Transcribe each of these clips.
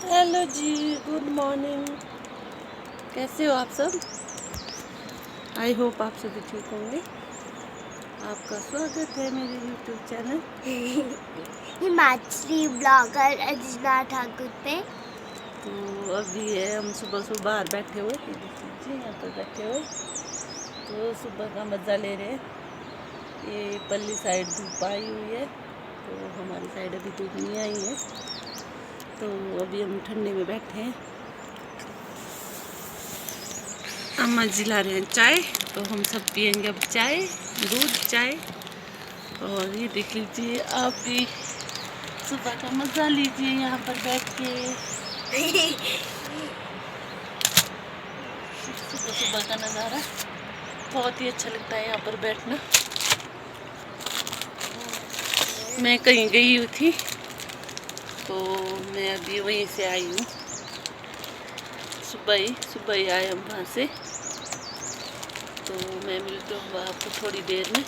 Hello जी, good morning. कैसे हो आप सब? आई होप आप सभी ठीक होंगे। आपका स्वागत है मेरे यूट्यूब चैनल हिमाचली ब्लॉगर अर्चना ठाकुर पे। तो अभी है हम सुबह सुबह बाहर बैठे हुए, ये देख लीजिए यहाँ पर बैठे हुए, तो सुबह का मज़ा ले रहे हैं। ये पल्ली साइड धूप आई हुई है, तो हमारी साइड अभी धूप नहीं आई है, तो अभी हम ठंडे में बैठे हैं। अम्मा जी ला रहे हैं चाय, तो हम सब पियेंगे अब चाय, दूध चाय। और ये देख लीजिए, आप भी सुबह का मज़ा लीजिए यहाँ पर बैठ के। सुबह सुबह का नज़ारा बहुत ही अच्छा लगता है यहाँ पर बैठना। मैं कहीं गई हुई थी, तो मैं अभी वहीं से आई हूँ। सुबह ही आए हम वहाँ से, तो मैं मिलती हूँ आपको थोड़ी देर में।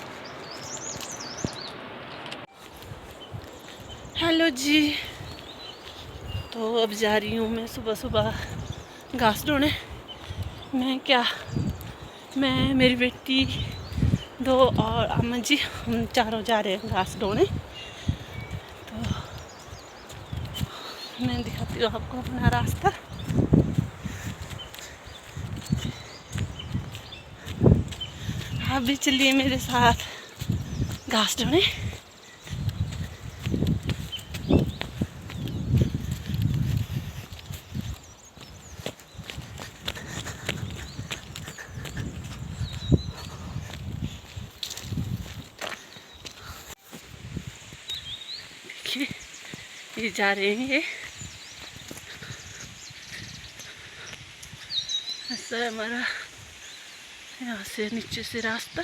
हेलो जी, तो अब जा रही हूँ मैं सुबह सुबह घास ढोने। मैं मेरी बेटी, दो और अम्मा जी, हम चारों जा रहे हैं घास ढोने। तो मैं दिखाती हूँ आपको अपना रास्ता। आप भी चलिए मेरे साथ घास ढोने। देखिए, ये जा रहे हैं, ये ऐसा है हमारा यहाँ से नीचे से रास्ता।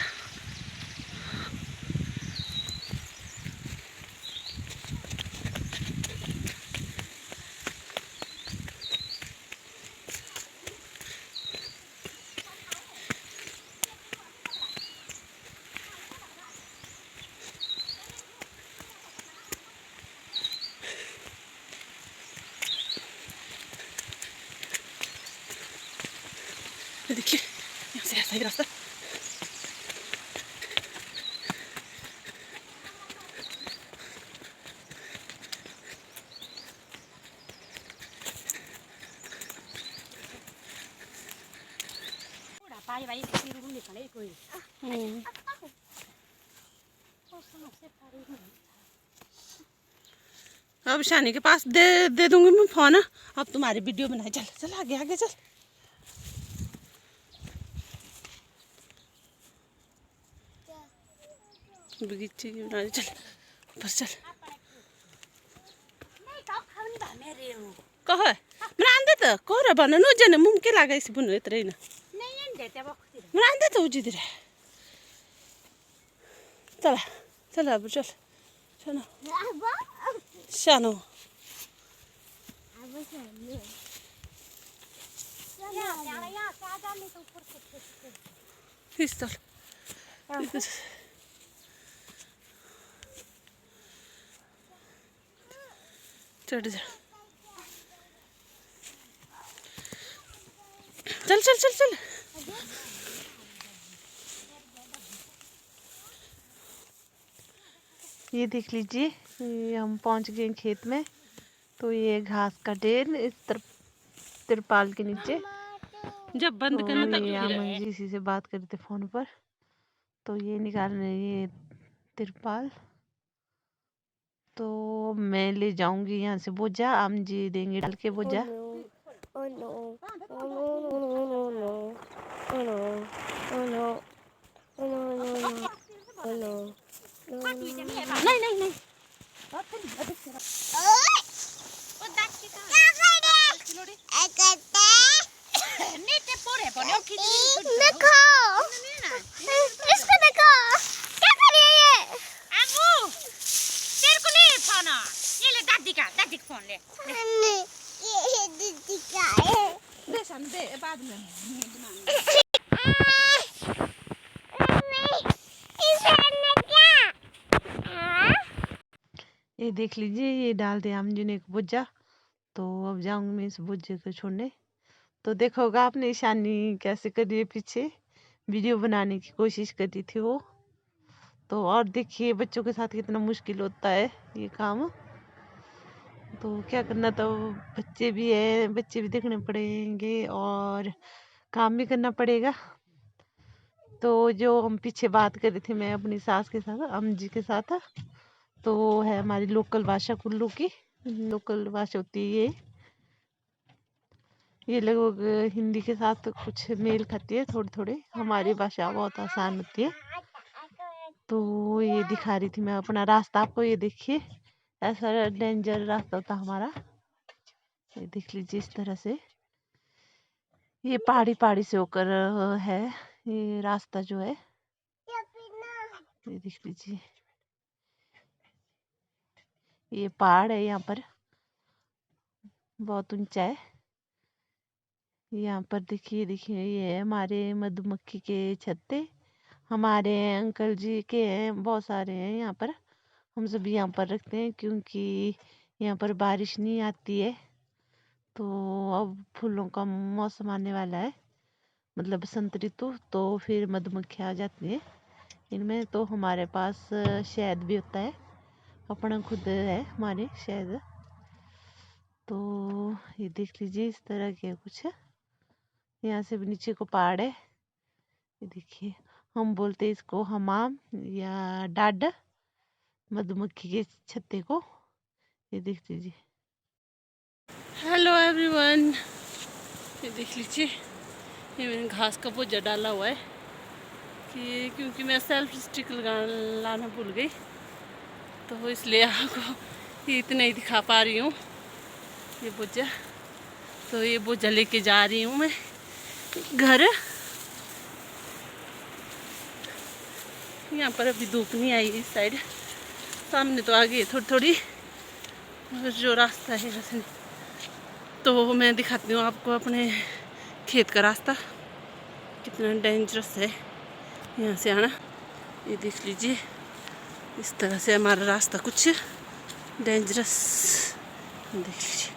देखिए, यहाँ से ऐसा ही रास्ता। अब शानी के पास दे दूंगी मैं फोन। अब तुम्हारी वीडियो बनाए, चल चल आगे आगे चल। बगीचे की बना चल, ऊपर चल। कह मैं आंदे तो कोरा बना नो जने मुमके लागा इस बुनो इतरे ना मैं आंदे तो उजी दिरे। चला चला अब चल चलो शानो। इस चल चढ़ जा, चल चल चल चल। ये देख लीजिए, ये हम पहुंच गए खेत में। तो ये घास का ढेर इस तिरपाल के नीचे। जब बंद तो करना तब ये अमन जी इसी से बात कर रहे थे फोन पर, तो ये निकाल रहे हैं ये तिरपाल। तो मैं ले जाऊंगी यहाँ से बोझा, आम जी देंगे डाल के बोझा। नहीं नहीं नहीं इसको देखो, क्या कर रही है ये? आबू तेरे को नहीं फोन, ये ले दादी का फोन ले। ये दीदी का है। दे सन दे बाद में ये देख लीजिए, ये डाल दिया हम जी ने एक बोझा। तो अब जाऊंगी मैं इस बुज्जे को छोड़ने। तो देखा होगा आपने ईशानी कैसे कर रही है, पीछे वीडियो बनाने की कोशिश कर रही थी वो। तो और देखिए बच्चों के साथ कितना मुश्किल होता है ये काम। तो क्या करना, तो बच्चे भी हैं, बच्चे भी देखने पड़ेंगे और काम भी करना पड़ेगा। तो जो हम पीछे बात कर रहे थे मैं अपनी सास के साथ, अम्म जी के साथ, तो वो है हमारी लोकल भाषा कुल्लू की। लोकल भाषा होती है ये लगभग हिंदी के साथ कुछ मेल खाती है थोड़ी थोड़ी। हमारी भाषा बहुत आसान होती है। तो ये दिखा रही थी मैं अपना रास्ता आपको। ये देखिए ऐसा डेंजर रास्ता था हमारा, ये देख लीजिए इस तरह से। ये पहाड़ी पहाड़ी से होकर है ये रास्ता जो है, ये देख लीजिए। ये पहाड़ है यहाँ पर, बहुत ऊंचा है। यहाँ पर देखिए देखिए ये है हमारे मधुमक्खी के छत्ते। हमारे अंकल जी के हैं, बहुत सारे हैं यहाँ पर। हम सब यहाँ पर रखते हैं क्योंकि यहाँ पर बारिश नहीं आती है। तो अब फूलों का मौसम आने वाला है, मतलब बसंत ऋतु, तो फिर मधुमक्खियाँ आ जाती हैं इनमें। तो हमारे पास शहद भी होता है, अपना खुद है हमारे शहद। तो ये देख लीजिए इस तरह के कुछ, यहाँ से भी नीचे को पहाड़ है। ये देखिए हम बोलते हैं इसको हमाम या डाड, मधुमक्खी के छत्ते को। ये देख लीजिए। हेलो एवरीवन, ये देख लीजिए ये मैंने घास का बोझा डाला हुआ है कि क्योंकि मैं सेल्फ स्टिक लाना भूल गई, तो इसलिए आपको ये इतना ही दिखा पा रही हूँ ये बोझा। तो ये बोझा लेके जा रही हूँ मैं घर। यहाँ पर अभी धूप नहीं आई इस साइड, सामने तो आ गई है थोड़ी थोड़ी, मगर जो रास्ता है वैसे नहीं। तो मैं दिखाती हूँ आपको अपने खेत का रास्ता, कितना डेंजरस है यहाँ से आना। ये देख लीजिए इस तरह से हमारा रास्ता कुछ डेंजरस। देख लीजिए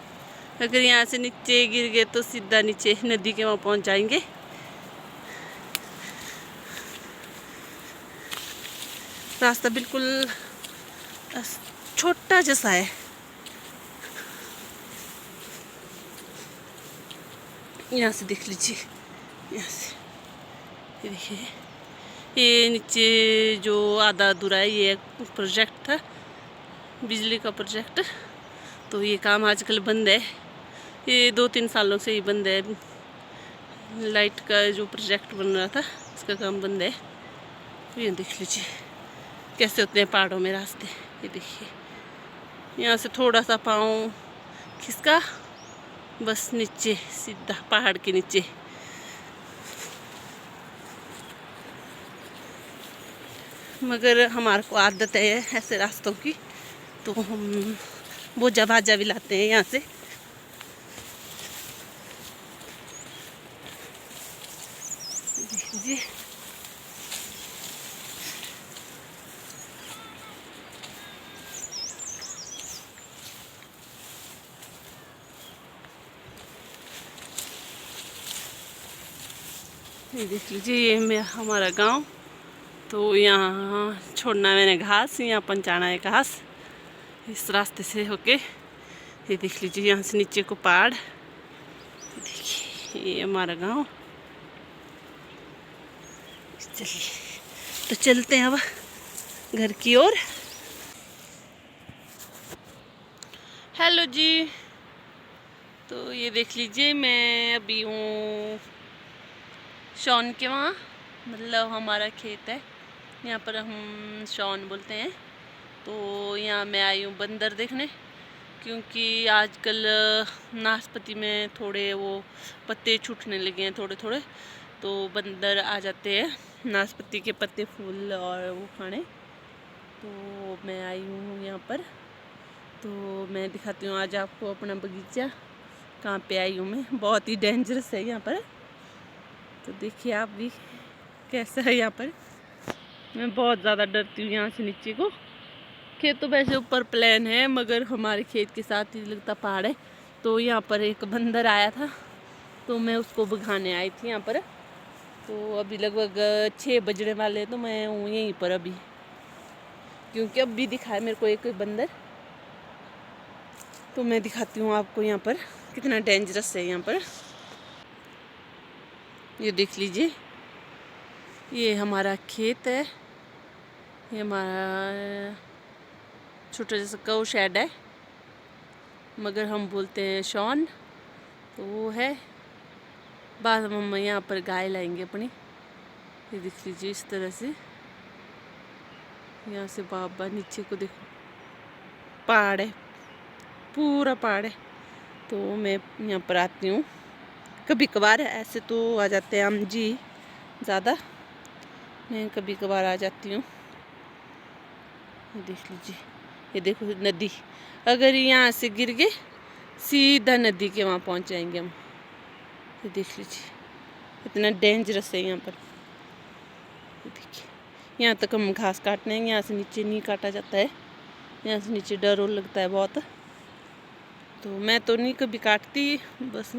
अगर यहाँ से नीचे गिर गए तो सीधा नीचे नदी के वहाँ पहुँच जाएंगे। रास्ता बिल्कुल छोटा जैसा है। यहाँ से देख लीजिए, यहाँ से ये देखिए ये नीचे जो आधा अधूरा है ये प्रोजेक्ट था, बिजली का प्रोजेक्ट। तो ये काम आजकल बंद है, ये 2-3 सालों से ही बंद है। लाइट का जो प्रोजेक्ट बन रहा था इसका काम बंद है। तो ये देख लीजिए कैसे होते हैं पहाड़ों में रास्ते। ये देखिए यहाँ से थोड़ा सा पाँव खिसका, बस नीचे सीधा पहाड़ के नीचे। मगर हमारे को आदत है ऐसे रास्तों की, तो हम बोझा भाजा भी लाते हैं यहाँ से। देखिए ये देख लीजिए ये हमारा गांव। तो यहाँ छोड़ना मैंने घास, यहाँ पहुँचाना है घास इस रास्ते से होके। ये देख लीजिए यहाँ से नीचे को पहाड़। देखिए ये हमारा गांव। चलिए तो चलते हैं अब घर की ओर। हेलो जी, तो ये देख लीजिए मैं अभी हूँ शॉन के वहाँ, मतलब हमारा खेत है, यहाँ पर हम शॉन बोलते हैं। तो यहाँ मैं आई हूँ बंदर देखने, क्योंकि आजकल नाशपाती में थोड़े वो पत्ते छूटने लगे हैं थोड़े थोड़े, तो बंदर आ जाते हैं नाशपाती के पत्ते फूल और वो खाने। तो मैं आई हूँ यहाँ पर, तो मैं दिखाती हूँ आज आपको अपना बगीचा। कहाँ पे आई हूँ मैं, बहुत ही डेंजरस है यहाँ पर। तो देखिए आप भी कैसा है यहाँ पर। मैं बहुत ज़्यादा डरती हूँ यहाँ से नीचे को। खेत तो वैसे ऊपर प्लेन है, मगर हमारे खेत के साथ ही लगता पहाड़ है, तो यहाँ पर एक बंदर आया था, तो मैं उसको भगाने आई थी यहाँ पर। तो अभी लगभग 6 बजने वाले, तो मैं हूँ यहीं पर अभी, क्योंकि अभी दिखा है मेरे को एक बंदर। तो मैं दिखाती हूँ आपको यहाँ पर कितना डेंजरस है यहाँ पर। ये देख लीजिए, ये हमारा खेत है, ये हमारा छोटा जैसा कौ शेड है, मगर हम बोलते हैं शॉन। तो वो है, बाद में हम यहाँ पर गाय लाएंगे अपनी। ये देख लीजिए इस तरह से, यहाँ से बाबा नीचे को देखो, पहाड़ है, पूरा पहाड़ है। तो मैं यहाँ पर आती हूँ कभी कभार, ऐसे तो आ जाते हैं हम जी ज़्यादा, मैं कभी कभार आ जाती हूँ। ये देख लीजिए, ये देखो नदी, अगर यहाँ से गिर गए सीधा नदी के वहाँ पहुँच जाएंगे हम। ये देख लीजिए इतना डेंजरस है यहाँ पर। ये देखिए, यहाँ तक हम घास काटने हैं, यहाँ से नीचे नहीं काटा जाता है, यहाँ से नीचे डर और लगता है बहुत। तो मैं तो नहीं कभी काटती, बस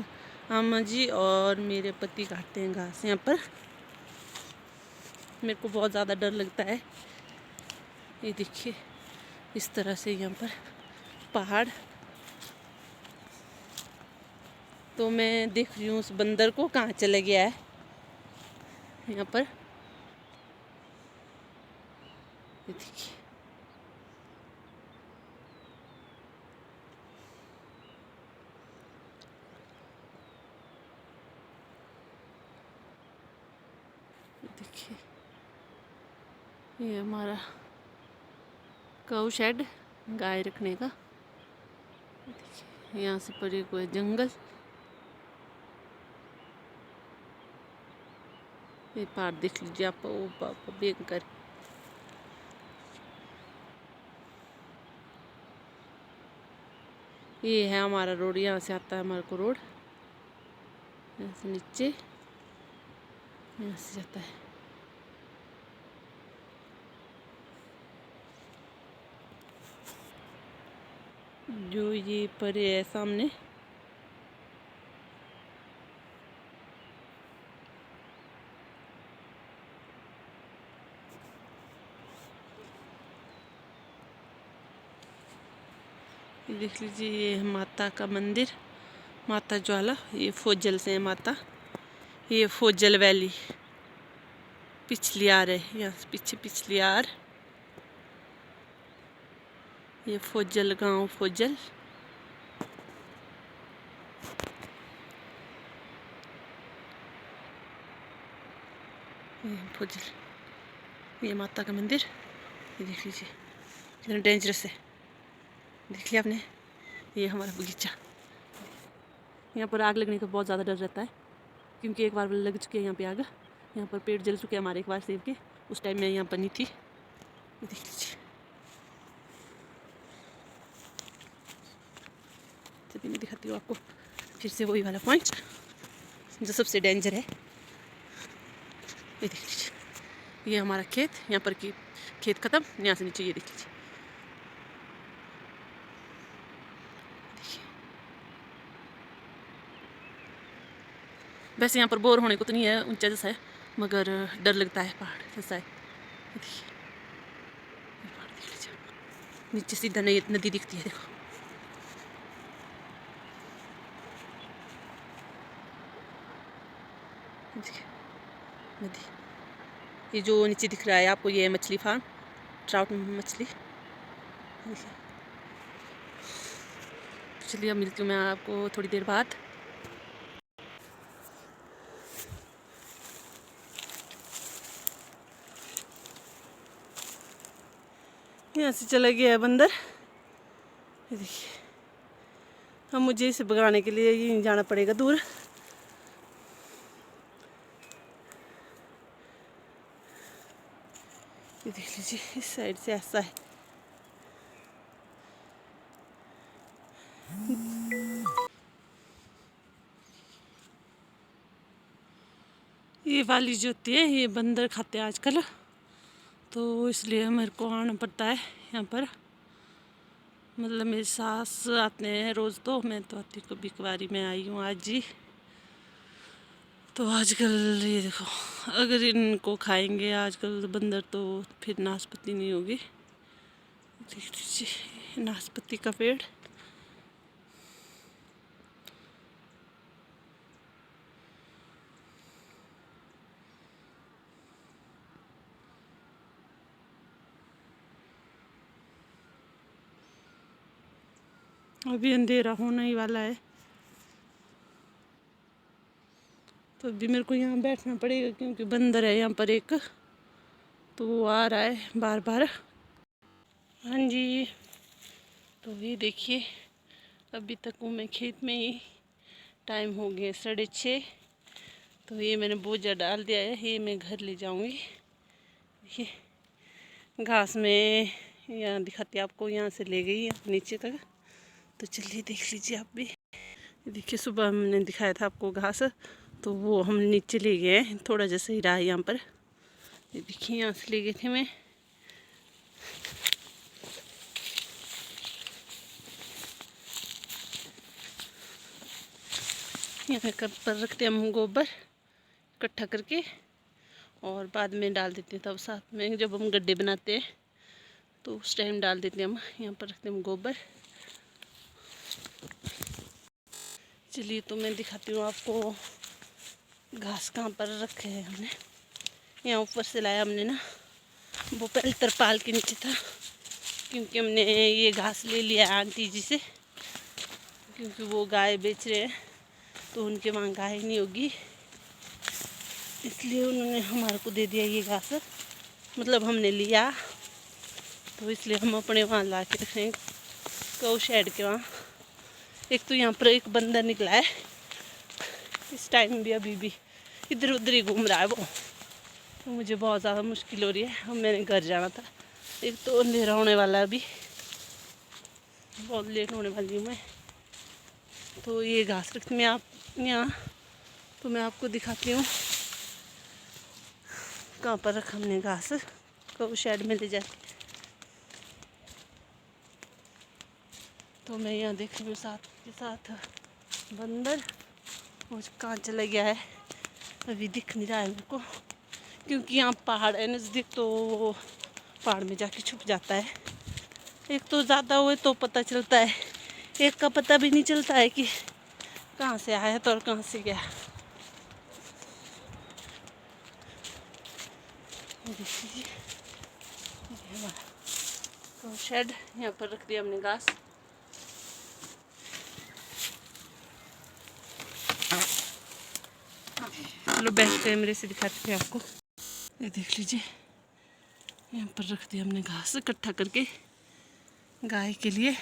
अम्मा जी और मेरे पति काटते हैं घास यहाँ पर। मेरे को बहुत ज़्यादा डर लगता है। ये देखिए इस तरह से यहाँ पर पहाड़। तो मैं देख रही हूँ उस बंदर को कहाँ चला गया है यहाँ पर। ये देखिए, देखिए ये हमारा काऊ शेड गाय रखने का। देखिए यहाँ से परे को है जंगल, ये पहाड़ देख लीजिए आप, ओ बाबा भयंकर। ये है हमारा रोड, यहाँ से आता है हमारे को रोड, यहाँ से नीचे, यहाँ से जाता है। जो ये परे है सामने, ये देख लीजिए, ये है माता का मंदिर, माता ज्वाला। ये फोजल से है माता, ये फोजल वैली पिछलियार है, यहाँ से पीछे पिछलियार। ये फोजल गांव, फोजल। ये फोजल, ये माता का मंदिर। ये देख लीजिए कितना डेंजरस है, देख लिया आपने। ये हमारा बगीचा, यहाँ पर आग लगने का बहुत ज़्यादा डर रहता है, क्योंकि एक बार लग चुके हैं यहाँ पे आग। यहाँ पर पेड़ जल चुके हैं हमारे एक बार सेब के, उस टाइम मैं यहाँ पर नहीं थी। ये देख लीजिए, तभी मैं दिखाती हूँ आपको फिर से वही वाला पॉइंट जो सबसे डेंजर है। ये देख लीजिए, ये हमारा खेत, यहाँ पर की खेत ख़त्म, यहाँ से नीचे ये देख लीजिए। वैसे यहाँ पर बोर होने को तो नहीं है, ऊंचा जैसा है, मगर डर लगता है, पहाड़ जैसा है। देखिए पहाड़ देख लीजिए, नीचे सीधा नदी दिखती है, देखो। देखिए नदी, ये जो नीचे दिख रहा है आपको, ये है मछली फार्म, ट्राउट मछली। देखिए, चलिए अब मिलती हूँ मैं आपको थोड़ी देर बाद। यहाँ से चला गया है बंदर। ये देखिए, अब मुझे इसे भगाने के लिए यहीं जाना पड़ेगा दूर। ये देख लीजिए, इस साइड से ऐसा है। ये वाली जो होती है, ये बंदर खाते हैं आजकल, तो इसलिए मेरे को आना पड़ता है यहाँ पर। मतलब मेरी सास आते हैं रोज़, तो मैं तो आती कभी कभारी में आई हूँ आज ही। तो आजकल ये देखो, अगर इनको खाएंगे आजकल बंदर तो फिर नाशपाती नहीं होगी। देख लीजिए नाशपाती का पेड़। अभी अंधेरा होने ही वाला है, तो अभी मेरे को यहाँ बैठना पड़ेगा क्योंकि बंदर है यहाँ पर एक, तो वो आ रहा है बार बार। हाँ जी, तो ये देखिए अभी तक हूँ मैं खेत में ही, टाइम हो गया 6:30। तो ये मैंने बोझा डाल दिया है, ये मैं घर ले जाऊँगी। देखिए घास में यहाँ दिखाती आपको, यहाँ से ले गई नीचे तक, तो चलिए देख लीजिए आप भी। देखिए सुबह हमने दिखाया था आपको घास, तो वो हम नीचे ले गए हैं, थोड़ा जैसा ही रहा है यहाँ पर। ये देखिए यहाँ से ले गए थे मैं। यहाँ पर रखते हैं हम गोबर इकट्ठा करके, और बाद में डाल देते हैं, तब साथ में जब हम गड्ढे बनाते हैं तो उस टाइम डाल देते हैं हम। यहाँ पर रखते हैं हम गोबर। चलिए तो मैं दिखाती हूँ आपको घास कहाँ पर रखे हैं हमने। यहाँ ऊपर से लाया हमने ना, वो पहले तरपाल के नीचे था, क्योंकि हमने ये घास ले लिया आंटी जी से, क्योंकि वो गाय बेच रहे हैं तो उनके वहाँ गाय नहीं होगी, इसलिए उन्होंने हमारे को दे दिया ये घास। मतलब हमने लिया तो इसलिए हम अपने वहाँ ला के रखें, गौ शेड के वहाँ। एक तो यहाँ पर एक बंदर निकला है इस टाइम भी, अभी भी इधर उधर ही घूम रहा है वो, तो मुझे बहुत ज़्यादा मुश्किल हो रही है। अब मैंने घर जाना था, एक तो अंधेरा होने वाला है, अभी बहुत लेट होने वाली हूँ मैं। तो ये घास रखती मैं आप यहाँ, तो मैं आपको दिखाती हूँ कहाँ पर रखा हमने घास, गौ शेड में ले जाके। तो मैं यहाँ देख रही हूँ साथ के साथ बंदर, वो कहाँ चला गया है अभी दिख नहीं रहा है मेरे को, क्योंकि यहाँ पहाड़ है नज़दीक, तो वो पहाड़ में जाके छुप जाता है। एक तो ज़्यादा हुए तो पता चलता है, एक का पता भी नहीं चलता है कि कहाँ से आया तो और कहाँ से गया। देखिए हमारा तो शेड, यहाँ पर रख दिया हमने घास। चलो बैक कैमरे से दिखाते हैं आपको। ये देख लीजिए यहाँ पर रख दिया हमने घास इकट्ठा करके गाय के लिए।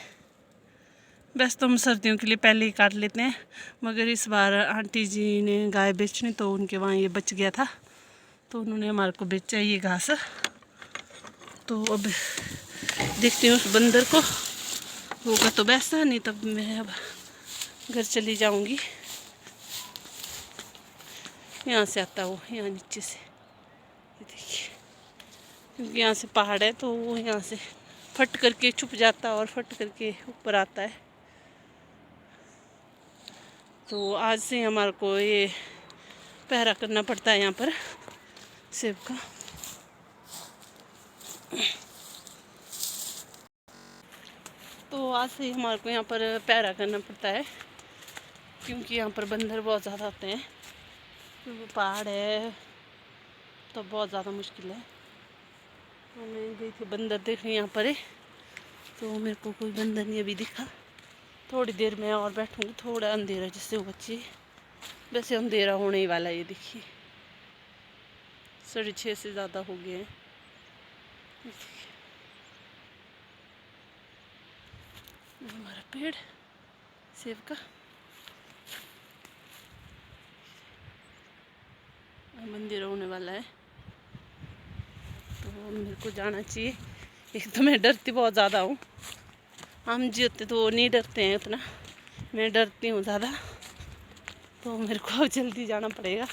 वैसे तो हम सर्दियों के लिए पहले ही काट लेते हैं, मगर इस बार आंटी जी ने गाय बेचनी, तो उनके वहाँ ये बच गया था, तो उन्होंने हमारे को बेचा ये घास। तो अब देखते हैं उस बंदर को, होगा तो वैसा, नहीं तब मैं अब घर चली जाऊंगी। यहाँ से आता वो, यहाँ नीचे से, ये देखिए, क्योंकि यहाँ से पहाड़ है तो वो यहाँ से फट करके छुप जाता है और फट करके ऊपर आता है। तो आज से हमारे को ये पहरा करना पड़ता है यहाँ पर सेब का। तो आज से हमारे को यहाँ पर पहरा करना पड़ता है, क्योंकि यहाँ पर बंदर बहुत ज़्यादा आते हैं, क्योंकि पहाड़ है तो बहुत ज़्यादा मुश्किल है। तो मैं गई थी बंदर देखने यहाँ पर है, तो मेरे को कोई बंदर नहीं अभी दिखा। थोड़ी देर में और बैठूँगी, थोड़ा अंधेरा जिससे हो बच्चे, वैसे अंधेरा होने ही वाला है। ये देखिए 6:30 से ज़्यादा हो गए हैं। हमारा पेड़ सेब का मंदिर होने वाला है, तो मेरे को जाना चाहिए। एक तो मैं डरती बहुत ज़्यादा हूँ, हम जी होते तो वो नहीं डरते हैं उतना, मैं डरती हूँ ज़्यादा, तो मेरे को अब जल्दी जाना पड़ेगा।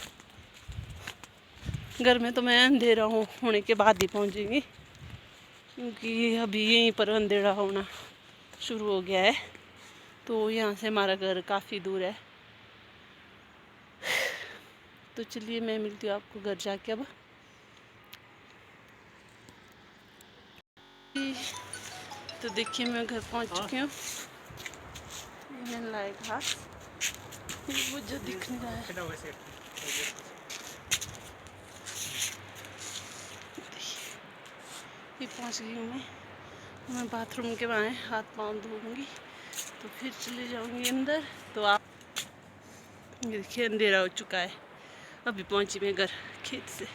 घर में तो मैं अंधेरा होने के बाद ही पहुँचूँगी, क्योंकि अभी यहीं पर अंधेरा होना शुरू हो गया है। तो यहाँ से हमारा घर काफ़ी दूर है। तो चलिए मैं मिलती हूँ आपको घर जाके अब। तो देखिए मैं घर पहुँच चुकी हूँ। मैंने लाए घास, वो जो दिख नहीं रहा है। ये पहुँच गई हूँ मैं बाथरूम के बाहर हाथ पाँव धोऊंगी तो फिर चले जाऊंगी अंदर। तो आप ये देखिए अंधेरा हो चुका है। अभी पहुँची मैं घर खेत से।